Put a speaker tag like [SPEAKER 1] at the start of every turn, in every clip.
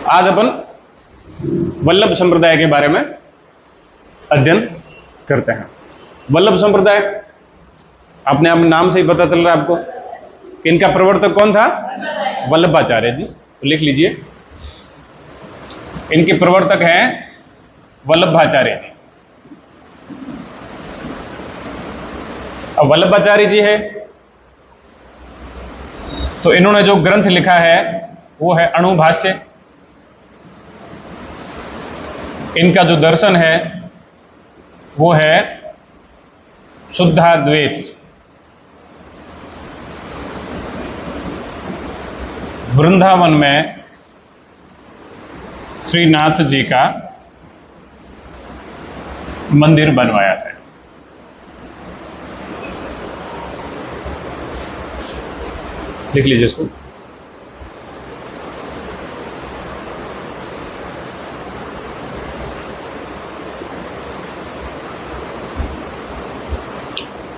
[SPEAKER 1] आज अपन वल्लभ संप्रदाय के बारे में अध्ययन करते हैं। वल्लभ संप्रदाय अपने आप नाम से ही पता चल रहा है आपको कि इनका प्रवर्तक कौन था? वल्लभाचार्य जी। तो लिख लीजिए, इनके प्रवर्तक हैं वल्लभाचार्य जी। अब वल्लभाचार्य जी है तो इन्होंने जो ग्रंथ लिखा है वो है अणुभाष्य। इनका जो दर्शन है वो है शुद्धाद्वैत। वृंदावन में श्रीनाथ जी का मंदिर बनवाया था। लिख लीजिए इसको।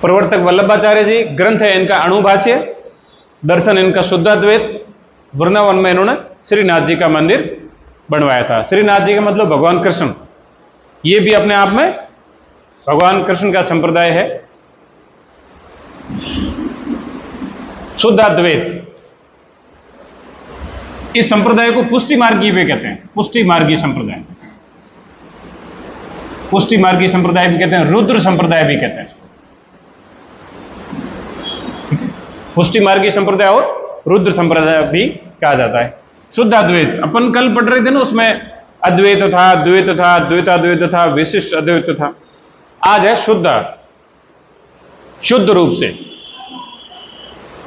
[SPEAKER 1] प्रवर्तक वल्लभाचार्य जी, ग्रंथ है इनका अणुभाष्य, दर्शन इनका शुद्धाद्वैत। वृंदावन में इन्होंने श्रीनाथ जी का मंदिर बनवाया था। श्रीनाथ जी का मतलब भगवान कृष्ण। ये भी अपने आप में भगवान कृष्ण का संप्रदाय है। शुद्धाद्वैत, इस संप्रदाय को पुष्टि मार्गी भी कहते हैं। पुष्टि मार्गी संप्रदाय, पुष्टि मार्गी संप्रदाय भी कहते हैं, रुद्र संप्रदाय भी कहते हैं। पुष्टि मार्गी संप्रदाय और रुद्र संप्रदाय भी कहा जाता है। शुद्धाद्वैत अपन कल पढ़ रहे थे ना, उसमें अद्वैत था, द्वैत था, द्वैताद्वैत था, विशिष्ट अद्वैत था। आज है शुद्ध रूप से।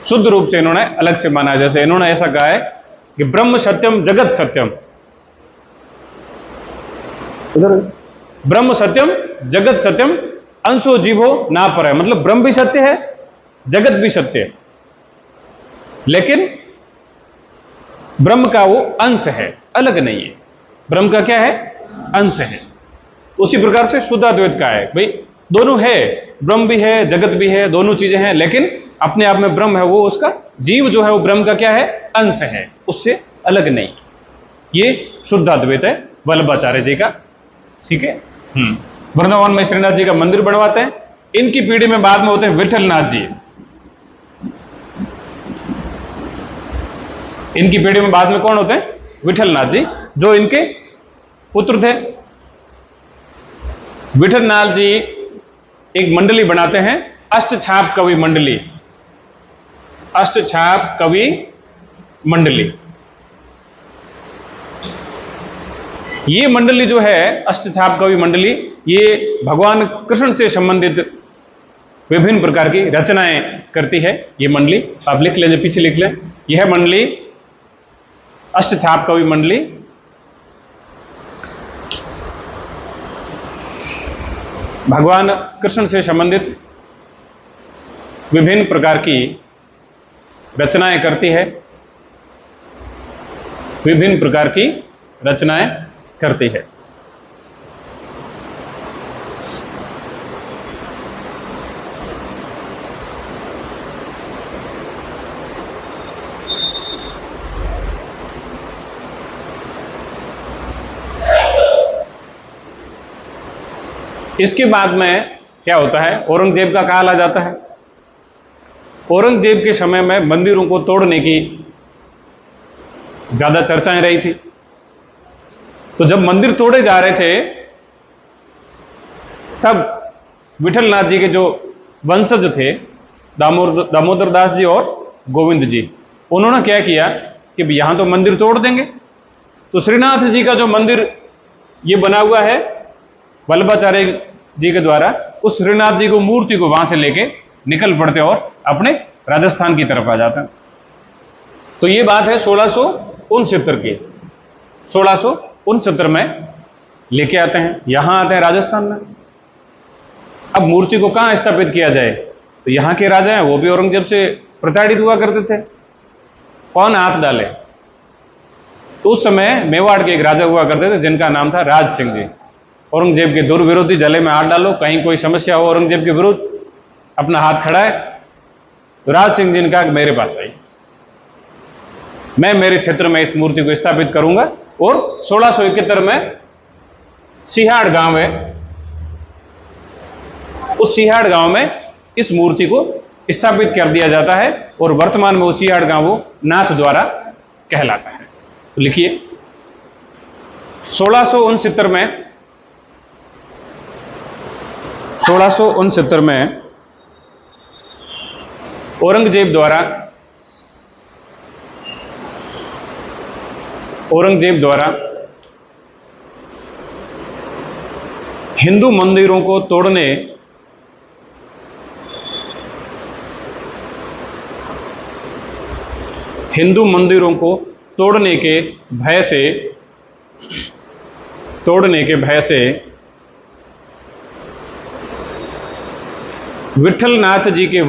[SPEAKER 1] शुद्ध रूप से इन्होंने अलग से माना। जैसे इन्होंने ऐसा कहा है कि ब्रह्म सत्यम जगत सत्यम। ब्रह्म सत्यम जगत सत्यम अंशो जीवो ना पर है। मतलब ब्रह्म भी सत्य है, जगत भी सत्य है, लेकिन ब्रह्म का वो अंश है, अलग नहीं है। ब्रह्म का क्या है? अंश है। उसी प्रकार से शुद्धाद्वैत का है, भाई दोनों है, ब्रह्म भी है, जगत भी है, दोनों चीजें हैं, लेकिन अपने आप में ब्रह्म है, वो उसका जीव जो है वो ब्रह्म का क्या है? अंश है, उससे अलग नहीं। ये शुद्धाद्वैत है वल्लभाचार्य जी का। ठीक है। वृंदावन में श्रीनाथ जी का मंदिर बनवाते हैं। इनकी पीढ़ी में बाद में होते हैं विठलनाथ जी। इनकी पीढ़ी में बाद में कौन होते हैं? विठलनाथ जी, जो इनके पुत्र थे। विठलनाथ जी एक मंडली बनाते हैं, अष्टछाप कवि मंडली। अष्टछाप कवि मंडली, ये मंडली जो है अष्टछाप कवि मंडली, ये भगवान कृष्ण से संबंधित विभिन्न प्रकार की रचनाएं करती है। ये मंडली आप लिख लें, पीछे लिख लें। यह मंडली अष्टछाप कवि मंडली भगवान कृष्ण से संबंधित विभिन्न प्रकार की रचनाएं करती है। विभिन्न प्रकार की रचनाएं करती है। इसके बाद में क्या होता है? औरंगजेब का काल आ जाता है। औरंगजेब के समय में मंदिरों को तोड़ने की ज्यादा चर्चाएं रही थी। तो जब मंदिर तोड़े जा रहे थे तब विठलनाथ जी के जो वंशज थे, दामोदर दास जी और गोविंद जी, उन्होंने क्या किया कि यहां तो मंदिर तोड़ देंगे, तो श्रीनाथ जी का जो मंदिर ये बना हुआ है वल्लभाचार्य जी के द्वारा, उस श्रीनाथ जी को मूर्ति को वहां से लेके निकल पड़ते और अपने राजस्थान की तरफ आ जाते हैं। तो ये बात है 1669 की। 1669 में लेके आते हैं, यहां आते हैं राजस्थान में। अब मूर्ति को कहां स्थापित किया जाए? तो यहां के राजा हैं, वो भी औरंगजेब से प्रताड़ित हुआ करते थे। कौन हाथ डाले? तो उस समय मेवाड़ के एक राजा हुआ करते थे जिनका नाम था राज सिंह जी। औरंगजेब के दुर्विरोधी, जले में हाथ डालो, कहीं कोई समस्या हो औरंगजेब के विरुद्ध, अपना हाथ खड़ा है। तो राज सिंह जी ने कहा कि मेरे पास आई। मैं मेरे क्षेत्र में इस मूर्ति को स्थापित करूंगा। और 1671 में सिहाड़ गांव है, उस सिहाड़ गांव में इस मूर्ति को स्थापित कर दिया जाता है और वर्तमान में वो सिहाड़ गांव वो नाथ द्वारा कहलाता है। तो लिखिए 1669 में औरंगजेब द्वारा हिंदू मंदिरों को तोड़ने के भय से विठलनाथ जी के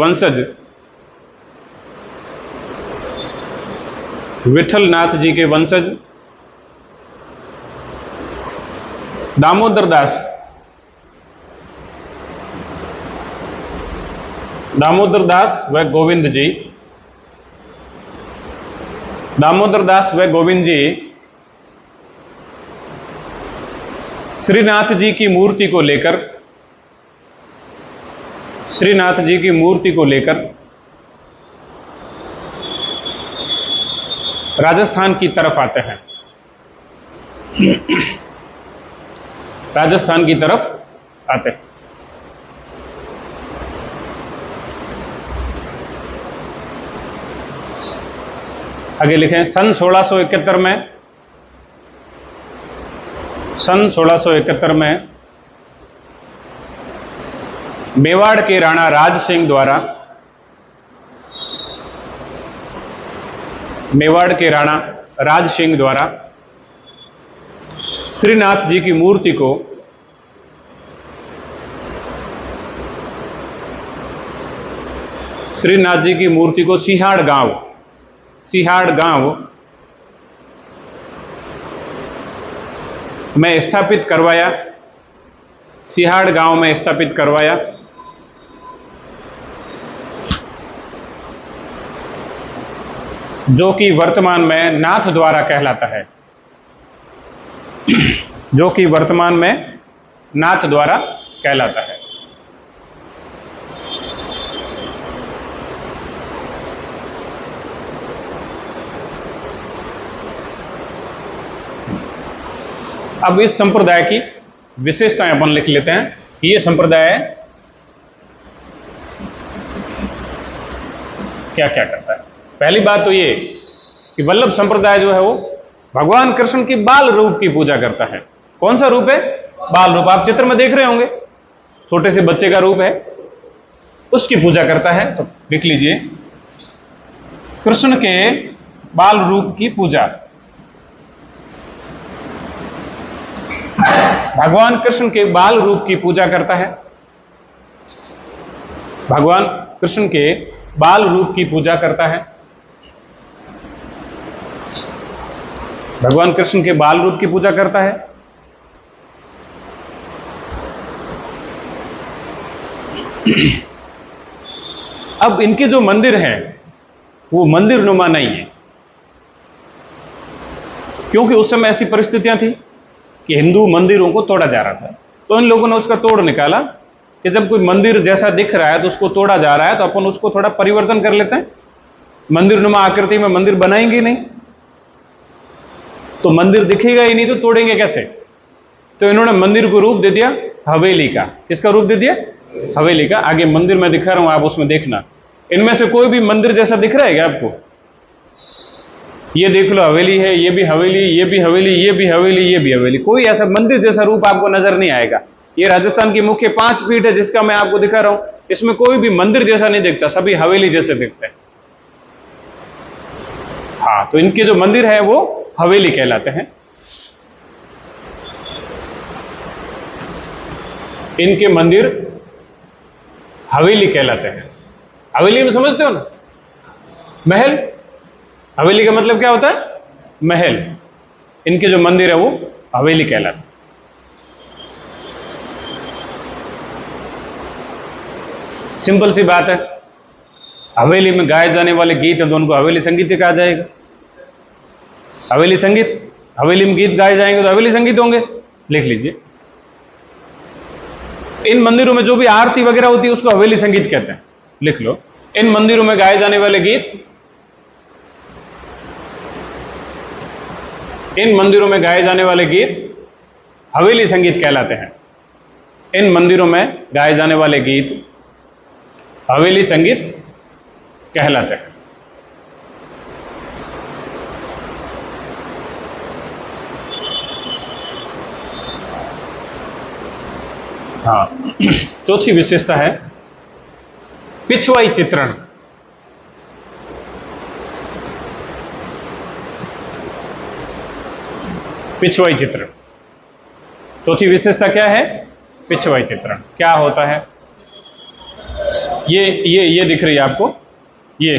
[SPEAKER 1] वंशज दामोदर दास व गोविंद जी श्रीनाथ जी की मूर्ति को लेकर राजस्थान की तरफ आते हैं। आगे लिखें सन 1671 में मेवाड़ के राणा राज सिंह द्वारा श्रीनाथ जी की मूर्ति को सिहाड़ गांव में स्थापित करवाया। जो कि वर्तमान में नाथ द्वारा कहलाता है। अब इस संप्रदाय की विशेषताएं अपन लिख लेते हैं कि ये संप्रदाय क्या क्या करता है। पहली बात तो ये कि वल्लभ संप्रदाय जो है वो भगवान कृष्ण की बाल रूप की पूजा करता है। कौन सा रूप है? बाल रूप। आप चित्र में देख रहे होंगे, छोटे से बच्चे का रूप है, उसकी पूजा करता है। तो लिख लीजिए कृष्ण के बाल रूप की पूजा। भगवान कृष्ण के बाल रूप की पूजा करता है। भगवान कृष्ण के बाल रूप की पूजा करता है। भगवान कृष्ण के बाल रूप की पूजा करता है। अब इनके जो मंदिर हैं वो मंदिर नुमा नहीं है, क्योंकि उस समय ऐसी परिस्थितियां थी कि हिंदू मंदिरों को तोड़ा जा रहा था। तो इन लोगों ने उसका तोड़ निकाला कि जब कोई मंदिर जैसा दिख रहा है तो उसको तोड़ा जा रहा है, तो अपन उसको थोड़ा परिवर्तन कर लेते हैं। मंदिर नुमा आकृति में मंदिर बनाएंगे नहीं, तो मंदिर दिखेगा ही नहीं, तो तोड़ेंगे कैसे? तो इन्होंने मंदिर को रूप दे दिया हवेली का। किसका रूप दे दिया? हवेली का। आगे मंदिर में दिखा रहा हूं, आप उसमें देखना। इनमें से कोई भी मंदिर जैसा दिख रहा है क्या आपको? ये देख लो, हवेली है, ये भी हवेली, ये भी हवेली, ये भी हवेली, ये भी हवेली। कोई ऐसा मंदिर जैसा रूप आपको नजर नहीं आएगा। ये राजस्थान की मुख्य 5 पीठ है जिसका मैं आपको दिखा रहा हूं, इसमें कोई भी मंदिर जैसा नहीं दिखता, सभी हवेली जैसे दिखते हैं। हाँ, तो इनके जो मंदिर है वो हवेली कहलाते हैं। इनके मंदिर हवेली कहलाते हैं। हवेली में समझते हो ना, महल। हवेली का मतलब क्या होता है? महल। इनके जो मंदिर है वो हवेली कहलाते हैं। सिंपल सी बात है, हवेली में गाए जाने वाले गीत हैं तो उनको हवेली संगीत कहा जाएगा। हवेली संगीत, हवेली में गीत गाए जाएंगे तो हवेली संगीत होंगे, लिख लीजिए। इन मंदिरों में जो भी आरती वगैरह होती है उसको हवेली संगीत कहते हैं, लिख लो। इन मंदिरों में गाए जाने वाले गीत, इन मंदिरों में गाए जाने वाले गीत हवेली संगीत कहलाते हैं। इन मंदिरों में गाए जाने वाले गीत हवेली संगीत कहलाते हैं। हाँ, चौथी विशेषता है पिछवाई चित्रण। पिछवाई चित्रण, चौथी विशेषता क्या है? पिछवाई चित्रण। क्या होता है? ये दिख रही है आपको, ये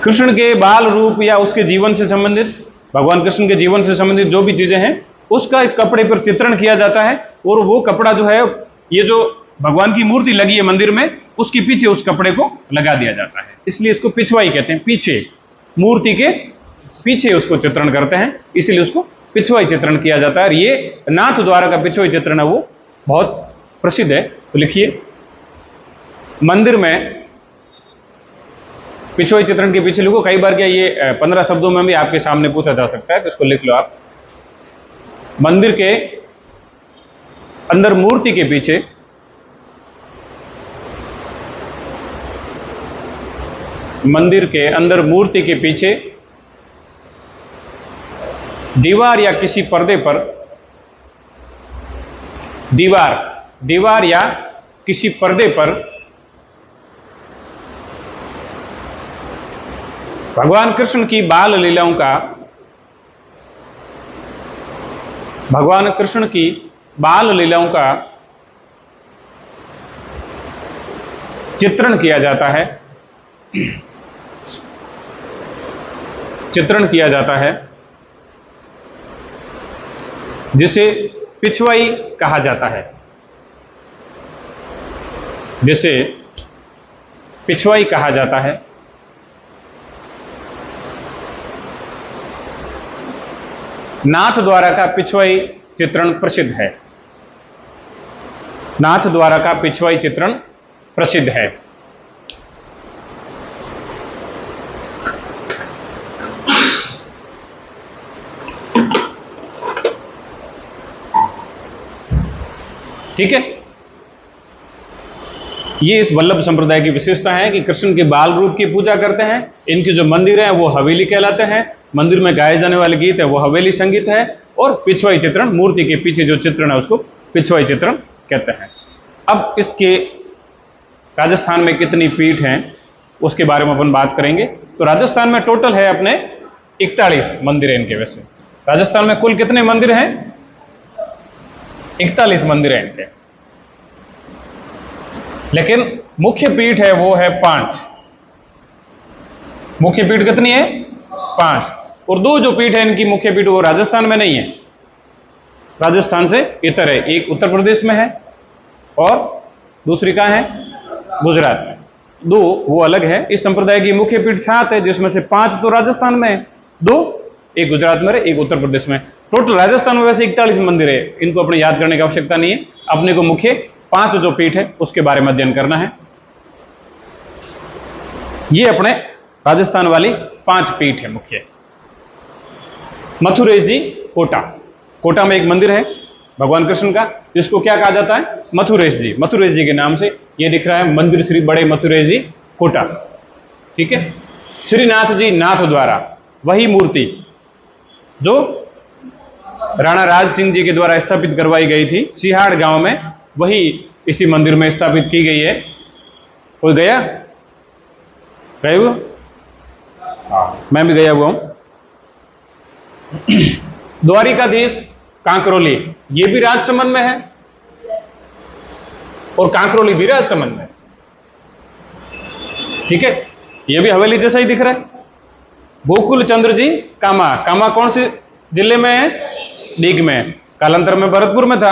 [SPEAKER 1] कृष्ण के बाल रूप या उसके जीवन से संबंधित, भगवान कृष्ण के जीवन से संबंधित जो भी चीजें हैं उसका इस कपड़े पर चित्रण किया जाता है। और वो कपड़ा जो है, ये जो भगवान की मूर्ति लगी है मंदिर में, उसके पीछे उस कपड़े को लगा दिया जाता है, इसलिए इसको पिछवाई कहते हैं। पीछे, मूर्ति के पीछे उसको चित्रण करते हैं, इसीलिए उसको पिछवाई चित्रण किया जाता है। और ये नाथ द्वारा का पिछवाई चित्रण है, वो बहुत प्रसिद्ध है। तो लिखिए, मंदिर में पिछवाई चित्रण के पीछे लिखो। कई बार क्या ये 15 शब्दों में भी आपके सामने पूछा जा सकता है, तो इसको लिख लो आप। मंदिर के अंदर मूर्ति के पीछे मंदिर के अंदर मूर्ति के पीछे दीवार या किसी पर्दे पर, दीवार या किसी पर्दे पर भगवान कृष्ण की बाल लीलाओं का, भगवान कृष्ण की बाल लीलाओं का चित्रण किया जाता है, चित्रण किया जाता है, जिसे पिछवाई कहा जाता है, जिसे पिछवाई कहा जाता है। नाथ द्वारा का पिछवाई चित्रण प्रसिद्ध है। नाथ द्वारा का पिछवाई चित्रण प्रसिद्ध है। ठीक है, ये इस वल्लभ संप्रदाय की विशेषता है कि कृष्ण के बाल रूप की पूजा करते हैं। इनके जो मंदिर हैं वो हवेली कहलाते हैं। मंदिर में गाए जाने वाले गीत है वो हवेली संगीत है। और पिछवाई चित्रण, मूर्ति के पीछे जो चित्रण है उसको पिछवाई चित्रण कहते हैं। अब इसके राजस्थान में कितनी पीठ हैं उसके बारे में अपन बात करेंगे। तो राजस्थान में टोटल है अपने 41 मंदिर हैं इनके। वैसे राजस्थान में कुल कितने मंदिर हैं? 41 मंदिर हैं इनके, लेकिन मुख्य पीठ है वो है 5। मुख्य पीठ कितनी है? 5। और 2 जो पीठ है इनकी मुख्य पीठ वो राजस्थान में नहीं है, राजस्थान से इतर है। एक उत्तर प्रदेश में है और दूसरी कहां है? गुजरात में। 2 वो अलग है। इस संप्रदाय की मुख्य पीठ 7 है, जिसमें से 5 तो राजस्थान में है, 2 एक गुजरात में है, एक उत्तर प्रदेश में। टोटल राजस्थान में वैसे 41 मंदिर है। इनको अपने याद करने की आवश्यकता नहीं है। अपने को मुख्य 5 जो पीठ है उसके बारे में अध्ययन करना है। ये अपने राजस्थान वाली 5 पीठ है मुख्य। मथुरेश जी कोटा, कोटा में एक मंदिर है भगवान कृष्ण का, जिसको क्या कहा जाता है? मथुरेश जी। मथुरेश जी के नाम से ये दिख रहा है मंदिर श्री बड़े मथुरेश जी कोटा। ठीक है। श्रीनाथ जी नाथ द्वारा, वही मूर्ति जो राणा राज सिंह जी के द्वारा स्थापित करवाई गई थी सिहाड़ गांव में, वही इसी मंदिर में स्थापित की गई है। कोई गया? गए हुए? मैं भी गया हुआ हूं। द्वारिकाधीश कांकरोली, ये भी राजसमंद में है और कांकरोली भी राजसमंद में। ठीक है, ये भी हवेली जैसा ही दिख रहा है। गोकुल चंद्र जी कामा, कामा कौन से जिले में है? डीग में है। कालांतर में भरतपुर में था,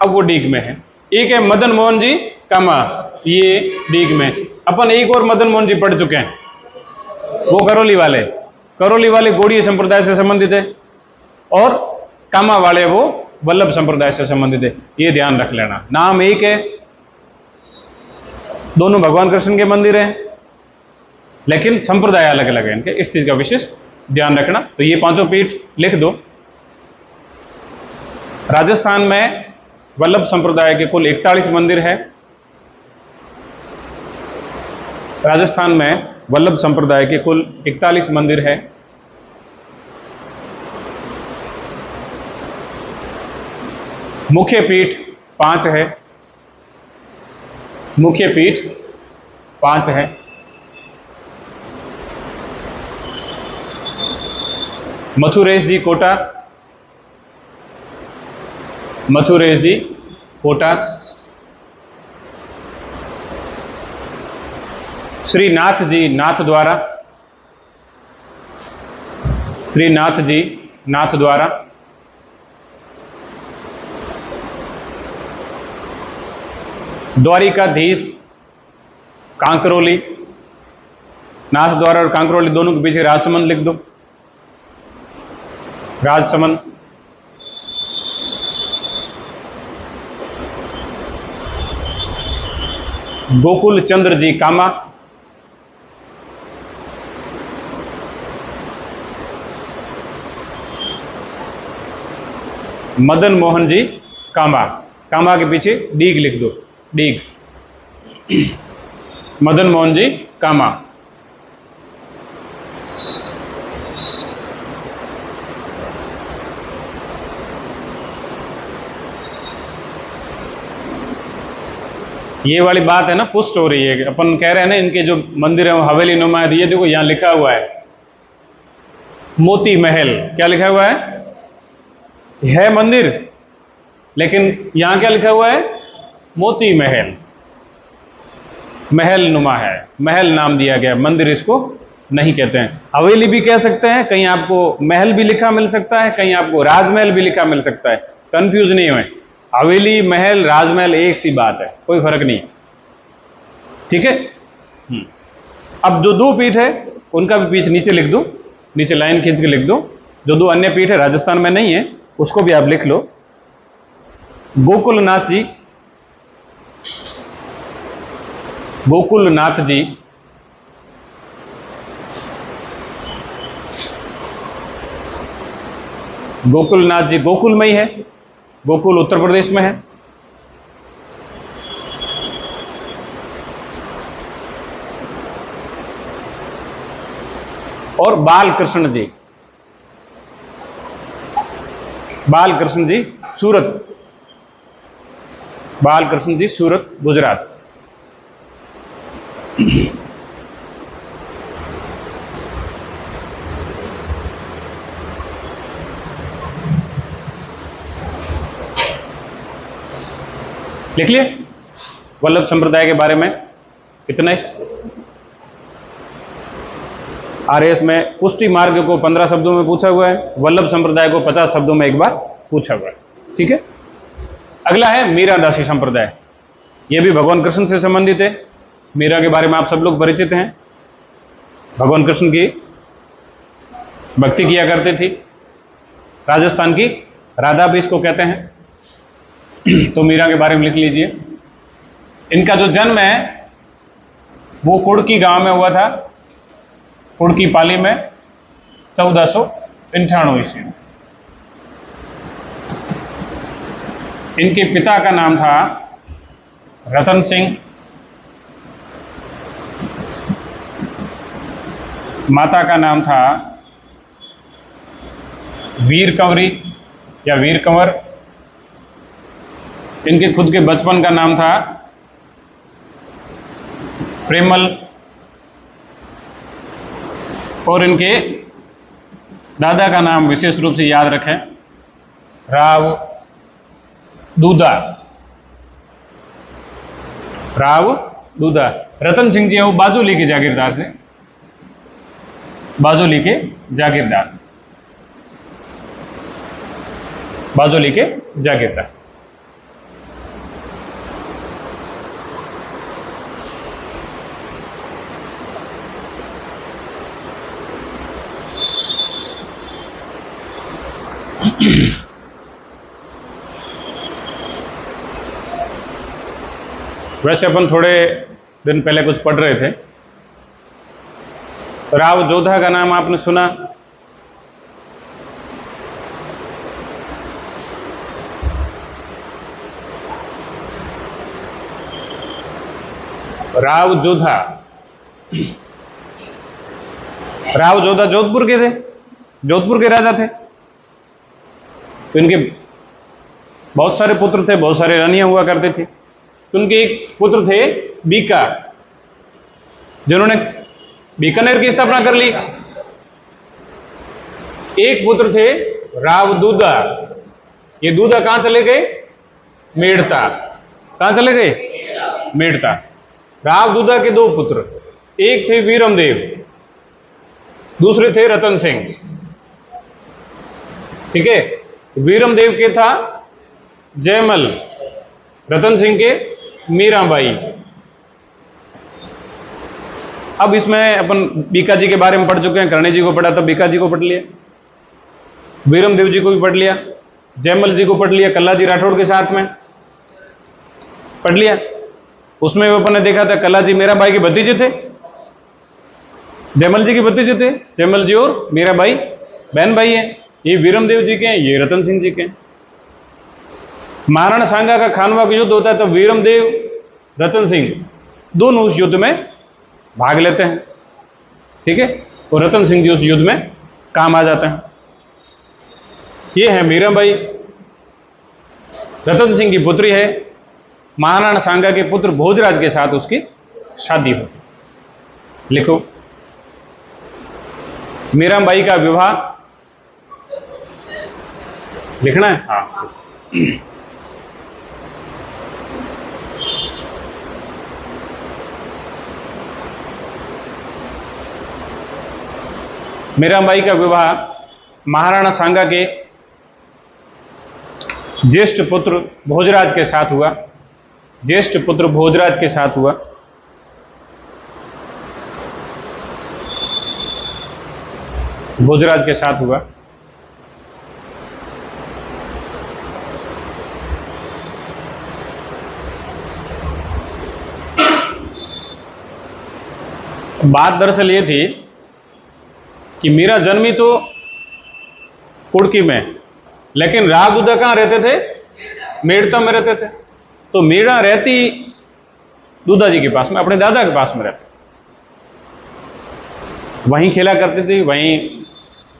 [SPEAKER 1] अब वो डीग में है। एक है मदन मोहन जी कामा, ये डीग में। अपन एक और मदन मोहन जी पढ़ चुके हैं, वो करौली वाले। करौली वाले गौड़ीय संप्रदाय से संबंधित है, और कामा वाले वो वल्लभ संप्रदाय से संबंधित है। ये ध्यान रख लेना, नाम एक है, दोनों भगवान कृष्ण के मंदिर हैं, लेकिन संप्रदाय अलग अलग है इनके, इस चीज का विशेष ध्यान रखना। तो ये पांचों पीठ लिख दो। राजस्थान में वल्लभ संप्रदाय के कुल 41 मंदिर है। राजस्थान में वल्लभ संप्रदाय के कुल 41 मंदिर है। मुख्य पीठ 5 है। मुख्य पीठ 5 है। मथुरेश जी कोटा, मथुरेश जी कोटा। श्रीनाथ जी नाथ द्वारा, श्रीनाथ जी नाथ द्वारा। द्वारिकाधीश कांकरोली, नाथ द्वारा और कांकरोली दोनों के पीछे राजसमंद लिख दो, राजसमंद। गोकुल चंद्र जी कामा, मदन मोहन जी कामा, कामा के पीछे डीग लिख दो, डीग, मदन मोहन जी कामा। ये वाली बात है ना, पुष्ट हो रही है, अपन कह रहे हैं ना इनके जो मंदिर है वो हवेली नुमा है। ये देखो यहां लिखा हुआ है मोती महल, क्या लिखा हुआ है मंदिर, लेकिन यहां क्या लिखा हुआ है, मोती महल, महल नुमा है, महल नाम दिया गया, मंदिर इसको नहीं कहते हैं। हवेली भी कह सकते हैं, कहीं आपको महल भी लिखा मिल सकता है, कहीं आपको राजमहल भी लिखा मिल सकता है, कंफ्यूज नहीं हुए। हवेली महल राजमहल एक सी बात है, कोई फर्क नहीं, ठीक है। अब जो दो पीठ है उनका भी पीठ नीचे लिख दो, नीचे लाइन खींच के लिख दो। जो दो अन्य पीठ है राजस्थान में नहीं है उसको भी आप लिख लो। गोकुलनाथ जी, गोकुलनाथ जी, गोकुलनाथ जी गोकुल में ही है, गोकुल उत्तर प्रदेश में है। और बालकृष्ण जी, बालकृष्ण जी सूरत, बालकृष्ण जी सूरत गुजरात। लिख लिए वल्लभ संप्रदाय के बारे में इतने। आरएस में पुष्टि मार्ग को 15 शब्दों में पूछा हुआ है, वल्लभ संप्रदाय को 50 शब्दों में एक बार पूछा हुआ है, ठीक है। अगला है मीरा दासी संप्रदाय, यह भी भगवान कृष्ण से संबंधित है। मीरा के बारे में आप सब लोग परिचित हैं, भगवान कृष्ण की भक्ति किया करते थी, राजस्थान की राधा भी इसको कहते हैं। तो मीरा के बारे में लिख लीजिए। इनका जो जन्म है वो कुड़की गांव में हुआ था, कुड़की पाली में 1498 ईस्वी में। इनके पिता का नाम था रतन सिंह, माता का नाम था वीर कंवरी या वीर कंवर। इनके खुद के बचपन का नाम था प्रेमल, और इनके दादा का नाम विशेष रूप से याद रखें, राव दूधा, राव दूधा। रतन सिंह जी है वो बाजोली के जागीरदार थे, बाजोली के जागीरदार, बाजोली के जागीरदार। वैसे अपन थोड़े दिन पहले कुछ पढ़ रहे थे, राव जोधा का नाम आपने सुना? राव जोधा, राव जोधा जोधपुर के थे, जोधपुर के राजा थे। तो इनके बहुत सारे पुत्र थे, बहुत सारे रानियां हुआ करते थे। तो उनके एक पुत्र थे बीका, जिन्होंने बीकानेर की स्थापना कर ली। एक पुत्र थे राव दूधा, ये दूधा कहां चले गए? मेड़ता। कहां चले गए? मेड़ता। राव दूधा के दो पुत्र, एक थे वीरमदेव, दूसरे थे रतन सिंह। ठीक है, वीरमदेव के था जयमल, रतन सिंह के मीराबाई। अब इसमें अपन बीका जी के बारे में पढ़ चुके हैं, करणी जी को पढ़ा, तो बीका जी को पढ़ लिया, वीरमदेव जी को भी पढ़ लिया, जयमल जी को पढ़ लिया, कल्ला जी राठौड़ के साथ में पढ़ लिया। उसमें अपन ने देखा था कल्ला जी मीराबाई के भतीजे थे, जयमल जी के भतीजे थे। जयमल जी और मीराबाई बहन भाई हैं। ये वीरमदेव जी के हैं, ये रतन सिंह जी के हैं। महाराणा सांगा का खानवा का युद्ध होता है तो वीरमदेव, रतन सिंह दोनों उस युद्ध में भाग लेते हैं। ठीक है, और रतन सिंह जी उस युद्ध में काम आ जाते हैं। ये है मीराबाई, रतन सिंह की पुत्री है। महाराणा सांगा के पुत्र भोजराज के साथ उसकी शादी होती। लिखो, मीराबाई का विवाह लिखना है। हाँ, मीराबाई का विवाह महाराणा सांगा के ज्येष्ठ पुत्र भोजराज के साथ हुआ। ज्येष्ठ पुत्र भोजराज के साथ हुआ। भोजराज के साथ हुआ। बात दरअसल ये थी कि मीरा जन्मी तो कुड़की में, लेकिन राव दूधा कहां रहते थे? मेड़ता में रहते थे। तो मीरा रहती दूधा जी के पास में, अपने दादा के पास में रहती, वहीं खेला करती थी, वहीं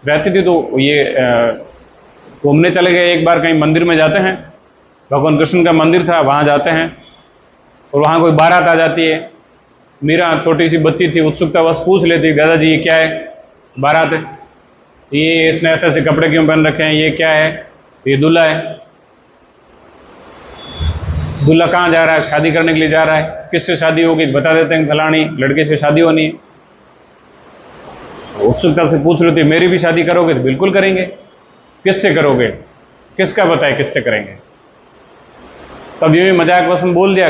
[SPEAKER 1] रहती थी। तो ये घूमने चले गए एक बार, कहीं मंदिर में जाते हैं, भगवान कृष्ण का मंदिर था, वहां जाते हैं और वहां कोई बारात आ जाती है। मीरा छोटी सी बच्ची थी, उत्सुकता बस पूछ लेती, दादाजी ये क्या है? बारात है। ये इसने ऐसे ऐसे कपड़े क्यों पहन रखे हैं? ये क्या है? ये दूल्हा है। दूल्हा कहाँ जा रहा है? शादी करने के लिए जा रहा है। किससे शादी होगी? बता देते हैं फलानी लड़के से शादी होनी है। उत्सुकता से पूछ रही थी, मेरी भी शादी करोगे? तो बिल्कुल करेंगे। किससे करोगे? किसका बताए किससे करेंगे? तब ये मजाक बस में बोल दिया,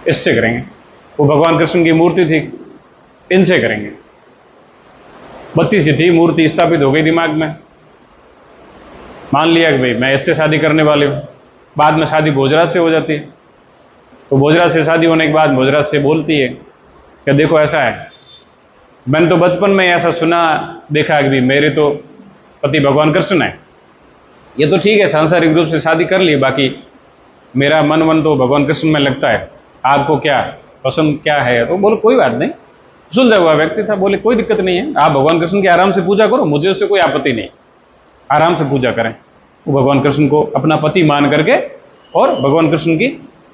[SPEAKER 1] इससे करेंगे। वो भगवान कृष्ण की मूर्ति थी, इनसे करेंगे। बच्ची सी थी, मूर्ति स्थापित हो गई दिमाग में, मान लिया कि भाई मैं इससे शादी करने वाली हूँ। बाद में शादी भोजराज से हो जाती है। तो भोजराज से शादी होने के बाद भोजराज से बोलती है कि देखो ऐसा है, मैंने तो बचपन में ऐसा सुना देखा कि मेरे तो पति भगवान कृष्ण है। ये तो ठीक है, सांसारिक रूप से शादी कर ली, बाकी मेरा मन तो भगवान कृष्ण में लगता है। आपको क्या पसंद क्या है? तो बोले कोई बात नहीं, सुलझा हुआ व्यक्ति था। बोले कोई दिक्कत नहीं है, आप भगवान कृष्ण की आराम से पूजा करो, मुझे उससे कोई आपत्ति नहीं, आराम से पूजा करें। वो भगवान कृष्ण को अपना पति मान करके और भगवान कृष्ण की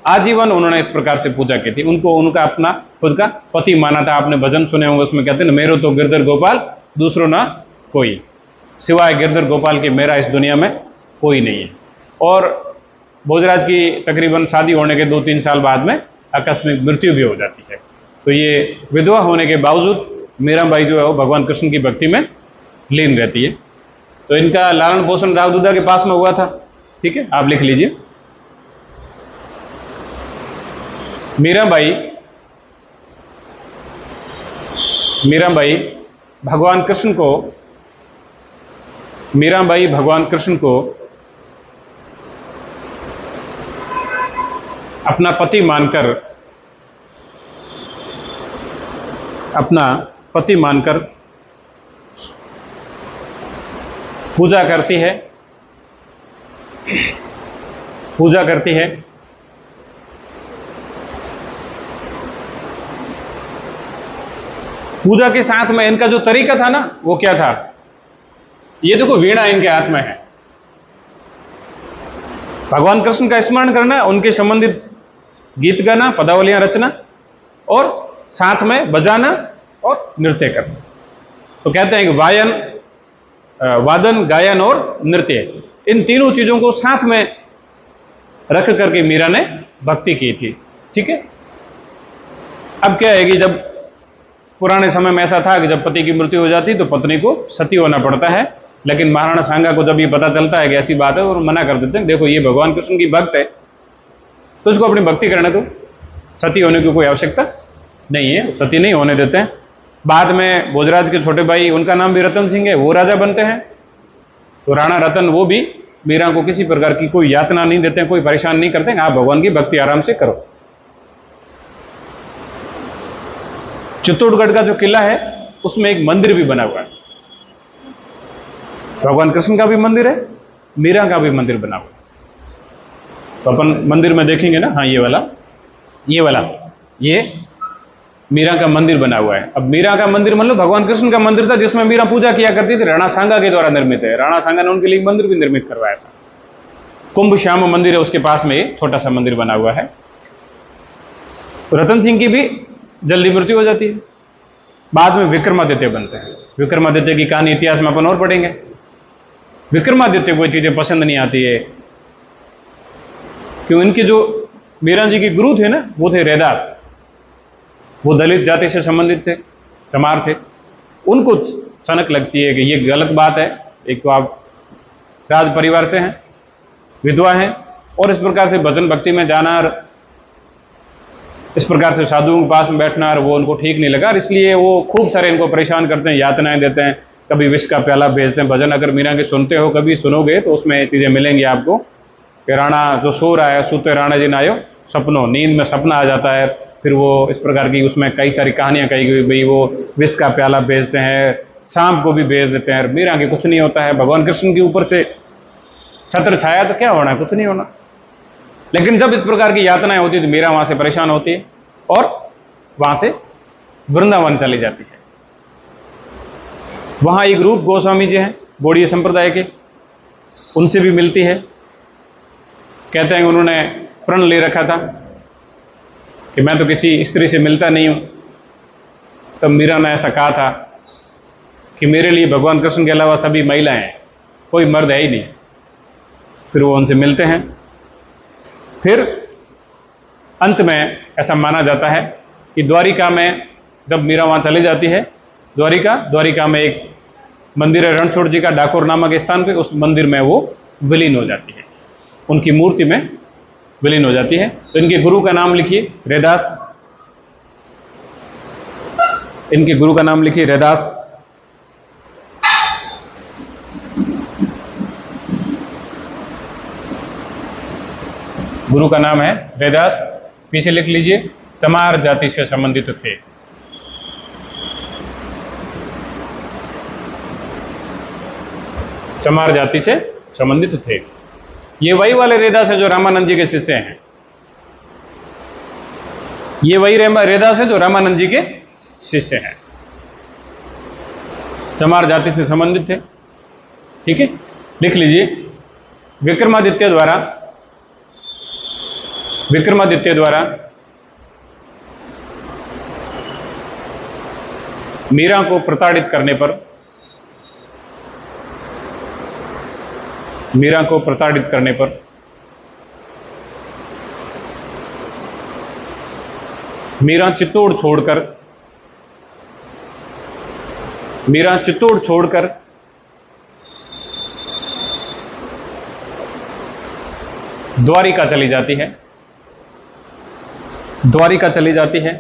[SPEAKER 1] आजीवन उन्होंने इस प्रकार से पूजा की थी। उनको उनका अपना खुद का पति माना था। आपने भजन सुने होंगे, उसमें कहते हैं ना, मेरो तो गिरधर गोपाल दूसरो ना कोई, सिवाय गिरधर गोपाल के मेरा इस दुनिया में कोई नहीं है। और भोजराज की तकरीबन शादी होने के 2-3 साल बाद में आकस्मिक मृत्यु भी हो जाती है। तो ये विधवा होने के बावजूद मीराबाई जो है वो भगवान कृष्ण की भक्ति में लीन रहती है। तो इनका लालन पोषण राव दूधा के पास में हुआ था। ठीक है, आप लिख लीजिए। मीराबाई भगवान कृष्ण को मीराबाई भगवान कृष्ण को अपना पति मानकर पूजा करती है। पूजा के साथ में इनका जो तरीका था ना, वो क्या था? ये देखो, वीणा इनके हाथ में है, भगवान कृष्ण का स्मरण करना, उनके संबंधित गीत गाना, पदावलियां रचना और साथ में बजाना और नृत्य करना। तो कहते हैं कि वादन, गायन और नृत्य, इन तीनों चीजों को साथ में रख करके मीरा ने भक्ति की थी। ठीक है। अब क्या है कि जब पुराने समय में ऐसा था कि जब पति की मृत्यु हो जाती तो पत्नी को सती होना पड़ता है, लेकिन महाराणा सांगा को जब ये पता चलता है कि ऐसी बात है, और मना कर देते हैं, देखो ये भगवान कृष्ण की भक्त है तो इसको अपनी भक्ति करने दो, सती होने की कोई आवश्यकता नहीं है, सती नहीं होने देते हैं। बाद में भोजराज के छोटे भाई, उनका नाम भी रतन सिंह है, वो राजा बनते हैं। तो राणा रतन वो भी मीरा को किसी प्रकार की कोई यातना नहीं देते हैं, कोई परेशान नहीं करते हैं, आप भगवान की भक्ति आराम से करो। चित्तौड़गढ़ का जो किला है उसमें एक मंदिर भी बना हुआ है, भगवान कृष्ण का भी मंदिर है, मीरा का भी मंदिर बना हुआ है। तो अपन मंदिर में देखेंगे ना, हाँ ये वाला ये मीरा का मंदिर बना हुआ है। अब मीरा का मंदिर मतलब भगवान कृष्ण का मंदिर था जिसमें मीरा पूजा किया करती थी, राणा सांगा के द्वारा निर्मित है। राणा सांगा ने उनके लिए एक मंदिर भी निर्मित करवाया था। कुंभ श्याम मंदिर है, उसके पास में एक छोटा सा मंदिर बना हुआ है। रतन सिंह की भी जल्दी मृत्यु हो जाती है। बाद में विक्रमादित्य बनते हैं। विक्रमादित्य की कहानी इतिहास में अपन और पढ़ेंगे। विक्रमादित्य को चीजें पसंद नहीं आती है, क्यों? इनके जो मीरा जी के गुरु थे ना, वो थे रैदास, वो दलित जाति से संबंधित थे, चमार थे। उनको सनक लगती है कि ये गलत बात है, एक तो आप राज परिवार से हैं, विधवा हैं, और इस प्रकार से भजन भक्ति में जाना और इस प्रकार से साधुओं के पास में बैठना, और वो उनको ठीक नहीं लगा, और इसलिए वो खूब सारे इनको परेशान करते हैं, यातनाएं देते हैं, कभी विष का प्याला भेजते हैं। भजन अगर मीरा के सुनते हो, कभी सुनोगे तो उसमें चीजें मिलेंगी आपको कि राणा जो सो रहा है, सूते राणा जी नायो सपनों, नींद में सपना आ जाता है। फिर वो इस प्रकार की उसमें कई सारी कहानियां कही गई, भाई वो विष का प्याला भेजते हैं, सांप को भी भेज देते हैं। मीरा के कुछ नहीं होता है, भगवान कृष्ण के ऊपर से छत्र छाया तो क्या होना है, कुछ नहीं होना। लेकिन जब इस प्रकार की यातनाएं होती तो मीरा वहां से परेशान होती है और वहां से वृंदावन चली जाती है। वहां एक रूप गोस्वामी जी हैं, गौड़ीय संप्रदाय के, उनसे भी मिलती है। कहते हैं उन्होंने प्रण ले रखा था कि मैं तो किसी स्त्री से मिलता नहीं हूं। तब मीरा ने ऐसा कहा था कि मेरे लिए भगवान कृष्ण के अलावा सभी महिलाएं हैं, कोई मर्द है ही नहीं। फिर वो उनसे मिलते हैं। फिर अंत में ऐसा माना जाता है कि द्वारिका में जब मीरा वहां चली जाती है, द्वारिका में एक मंदिर है रणछोड़ जी का, डाकोर नामक स्थान पे, उस मंदिर में वो विलीन हो जाती है, उनकी मूर्ति में विलीन हो जाती है। तो इनके गुरु का नाम लिखिए, रैदास। इनके गुरु का नाम लिखिए, रैदास। गुरु का नाम है रैदास। पीछे लिख लीजिए, चमार जाति से संबंधित थे। चमार जाति से संबंधित थे। ये वही वाले रैदास है जो रामानंद जी के शिष्य हैं। ये वही रैदास है जो रामानंद जी के शिष्य हैं, चमार जाति से संबंधित थे। ठीक है, लिख लीजिए। विक्रमादित्य द्वारा मीरा को प्रताड़ित करने पर मीरा चित्तौड़ छोड़कर द्वारिका चली जाती है।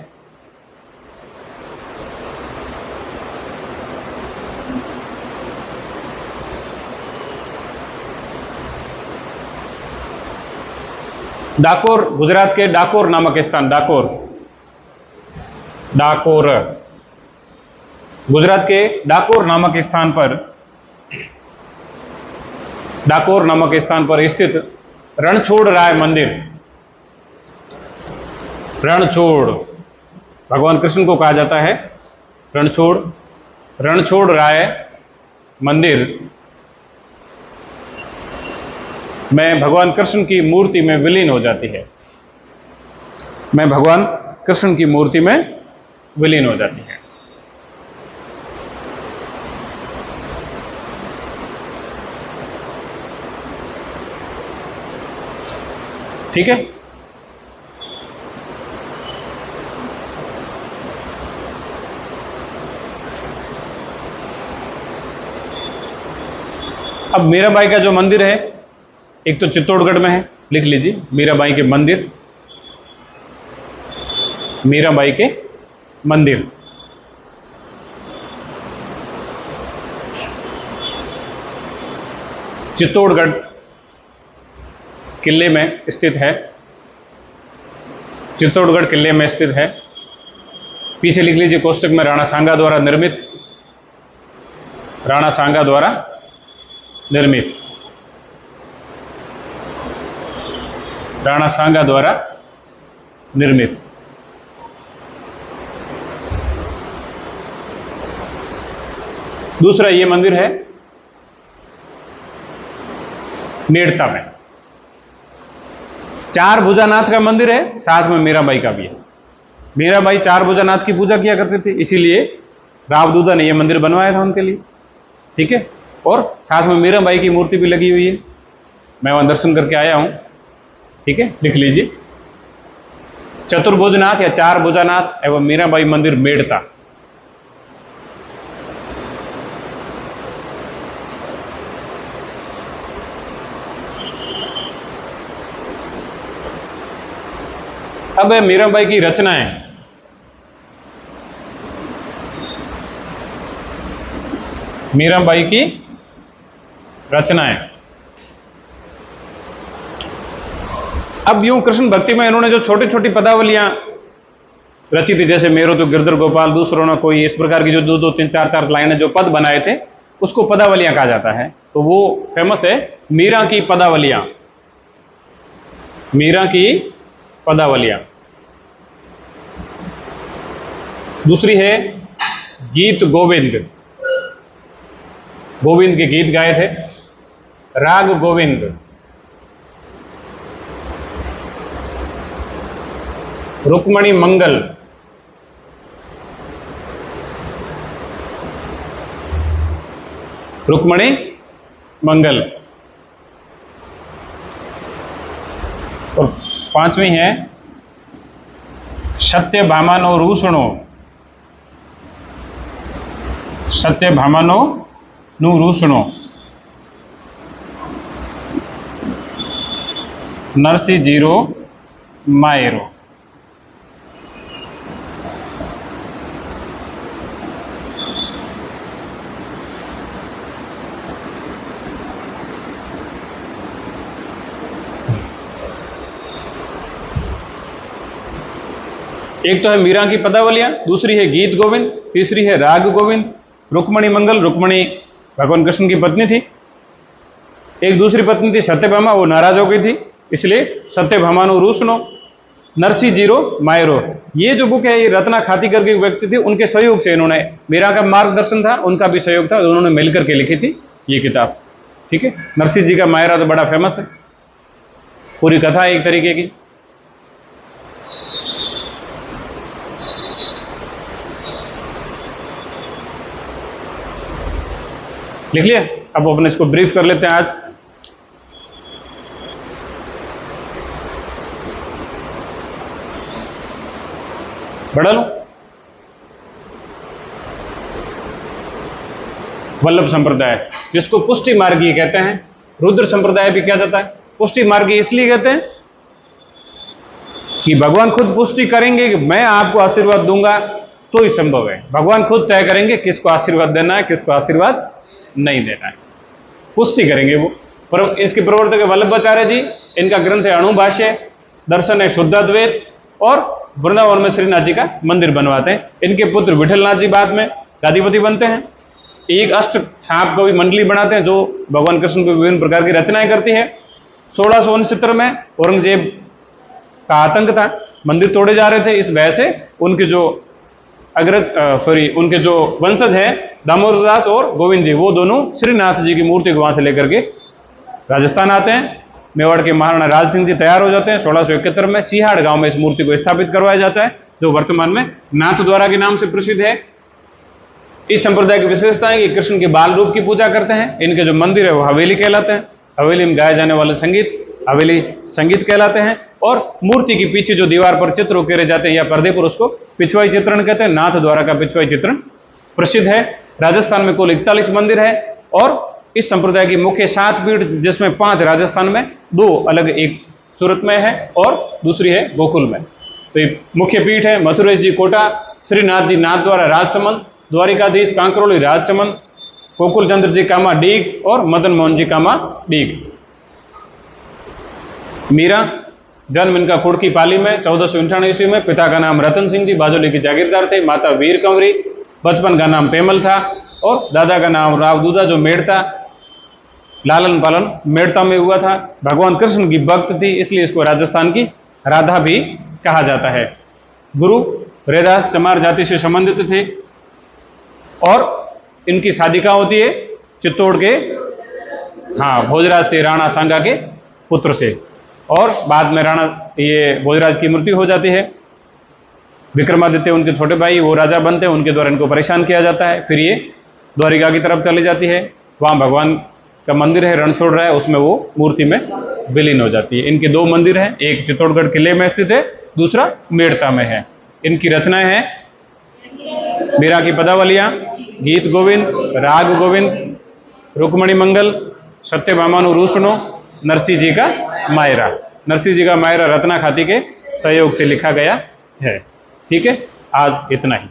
[SPEAKER 1] डाकोर, गुजरात के डाकोर नामक स्थान, डाकोर, डाकोर, गुजरात के डाकोर नामक स्थान पर, डाकोर नामक स्थान पर स्थित रणछोड़ राय मंदिर, रणछोड़, भगवान कृष्ण को कहा जाता है रणछोड़, रणछोड़ राय मंदिर में भगवान कृष्ण की मूर्ति में विलीन हो जाती है, में भगवान कृष्ण की मूर्ति में विलीन हो जाती है। ठीक है, अब मीराबाई का जो मंदिर है, एक तो चित्तौड़गढ़ में है, लिख लीजिए मीराबाई के मंदिर, मीराबाई के मंदिर, चित्तौड़गढ़ किले में स्थित है, चित्तौड़गढ़ किले में स्थित है। पीछे लिख लीजिए कोष्टक में राणा सांगा द्वारा निर्मित, राणा सांगा द्वारा निर्मित, राणा सांगा द्वारा निर्मित। दूसरा ये मंदिर है मेड़ता में, चार भुजानाथ का मंदिर है, साथ में मीराबाई का भी है। मीराबाई चार भुजानाथ की पूजा किया करते थे, इसीलिए रावदूदा ने यह मंदिर बनवाया था उनके लिए। ठीक है, और साथ में मीराबाई की मूर्ति भी लगी हुई है, मैं वहां दर्शन करके आया हूं। ठीक है, लिख लीजिए चतुर्भुजनाथ या चार भुजानाथ एवं मीराबाई मंदिर मेड़ता। अब है मीराबाई की रचनाएं। मीराबाई की रचनाएं। अब यूं कृष्ण भक्ति में इन्होंने जो छोटी छोटी पदावलियां रची थी, जैसे मेरो तो गिरधर गोपाल दूसरों ने कोई, इस प्रकार की जो दो दो तीन चार चार लाइनें जो पद बनाए थे, उसको पदावलियां कहा जाता है। तो वो फेमस है मीरा की पदावलियां, मीरा की पदावलियां। दूसरी है गीत गोविंद, गोविंद के गीत गाए थे, राग गोविंद। रुक्मणी मंगल, रुक्मणी मंगल। और पांचवी है सत्यभामानो रूषणो, सत्यभामानो नु रूषणो, नरसी जीरो मायरो। एक तो है मीरा की पदावलियां, दूसरी है गीत गोविंद, तीसरी है राग गोविंद। रुक्मणी मंगल, रुक्मणी भगवान कृष्ण की पत्नी थी। एक दूसरी पत्नी थी सत्यभामा, वो नाराज हो गई थी, इसलिए सत्यभामानु रूषणो, नरसी जीरो मायरो। ये जो बुक है ये रत्ना खाती करके एक व्यक्ति थे, उनके सहयोग से इन्होंने, मीरा का मार्गदर्शन था, उनका भी सहयोग था, उन्होंने मिलकर के लिखी थी ये किताब। ठीक है, नरसी जी का मायरा तो बड़ा फेमस है, पूरी कथा है एक तरीके की। लिख लिया? अब अपने इसको ब्रीफ कर लेते हैं आज। बढ़ा लो। वल्लभ संप्रदाय, जिसको पुष्टि मार्गीय कहते हैं, रुद्र संप्रदाय भी कहा जाता है। पुष्टि मार्गीय इसलिए कहते हैं कि भगवान खुद पुष्टि करेंगे कि मैं आपको आशीर्वाद दूंगा तो ही संभव है। भगवान खुद तय करेंगे किसको आशीर्वाद देना है, किसको आशीर्वाद नहीं देना है, पुष्टि करेंगे वो। पर इसके प्रवर्तक वल्लभाचार्य जी, इनका ग्रंथ है अणुभाष्य, दर्शन है शुद्ध अद्वैत, और वृंदावन में श्रीनाथ जी का मंदिर बनवाते हैं। इनके पुत्र विठलनाथ जी बाद में गादीपति बनते हैं। एक अष्ट छाप कवि मंडली बनाते हैं जो भगवान कृष्ण को विभिन्न प्रकार की रचनाएं करती है। 1669 में औरंगजेब का आतंक था, मंदिर तोड़े जा रहे थे, इस वजह से उनके जो उनके जो वंशज हैं दामोदर दास और गोविंद जी, वो दोनों श्रीनाथ जी की मूर्ति को वहां से लेकर के राजस्थान आते हैं। मेवाड़ के महाराणा राज सिंह जी तैयार हो जाते हैं। 1671 में सिहाड़ गांव में इस मूर्ति को स्थापित करवाया जाता है, जो वर्तमान में नाथ द्वारा के नाम से प्रसिद्ध है। इस संप्रदाय की विशेषता है कि कृष्ण के बाल रूप की पूजा करते हैं। इनके जो मंदिर है वो हवेली कहलाते हैं। हवेली में गाए जाने वाले संगीत हवेली संगीत कहलाते हैं। और मूर्ति के पीछे जो दीवार पर चित्र उकेरे जाते हैं या पर्दे पर, उसको पिछवाई चित्रण कहते हैं। नाथ द्वारा का पिछवाई चित्रण प्रसिद्ध है। राजस्थान में कुल 41 मंदिर है और इस संप्रदाय की मुख्य 7 पीठ, जिसमें 5 राजस्थान में, 2 अलग, एक सूरत में है और दूसरी है गोकुल में। तो ये मुख्य पीठ है मथुरेश जी कोटा, श्रीनाथ जी नाथ द्वारा राजसमंद, द्वारिकाधीश कांकरोली राजसमंद, गोकुल चंद्र जी कामा डीग और मदन मोहन जी कामा डीग। मीरा जन्म इनका कुड़की पाली में 1498 ईस्वी में। पिता का नाम रतन सिंह जी बाजोली के जागीरदार थे। माता वीर कंवरी, बचपन का नाम पेमल था और दादा का नाम राव दूधा, जो मेड़ता, लालन पालन मेड़ता में हुआ था। भगवान कृष्ण की भक्त थी, इसलिए इसको राजस्थान की राधा भी कहा जाता है। गुरु रैदास चमार जाति से संबंधित थे और इनकी शादी कहाँ होती है? चित्तौड़ के भोजराज से, राणा सांगा के पुत्र से। और बाद में भोजराज की मृत्यु हो जाती है। विक्रमादित्य उनके छोटे भाई, वो राजा बनते हैं, उनके द्वारा इनको परेशान किया जाता है। फिर ये द्वारिका की तरफ चली जाती है, वहाँ भगवान का मंदिर है रणछोड़ रहा है, उसमें वो मूर्ति में विलीन हो जाती है। इनके 2 मंदिर हैं, एक चित्तौड़गढ़ किले में स्थित है, दूसरा मेड़ता में है। इनकी रचनाएं हैं मीरा की पदावलियाँ, गीत गोविंद, राग गोविंद, रुक्मणी मंगल, सत्यभामानु रूसनो, नरसिंह जी का मायरा। नरसिंह जी का मायरा रत्ना खाती के सहयोग से लिखा गया है। ठीक है, आज इतना ही।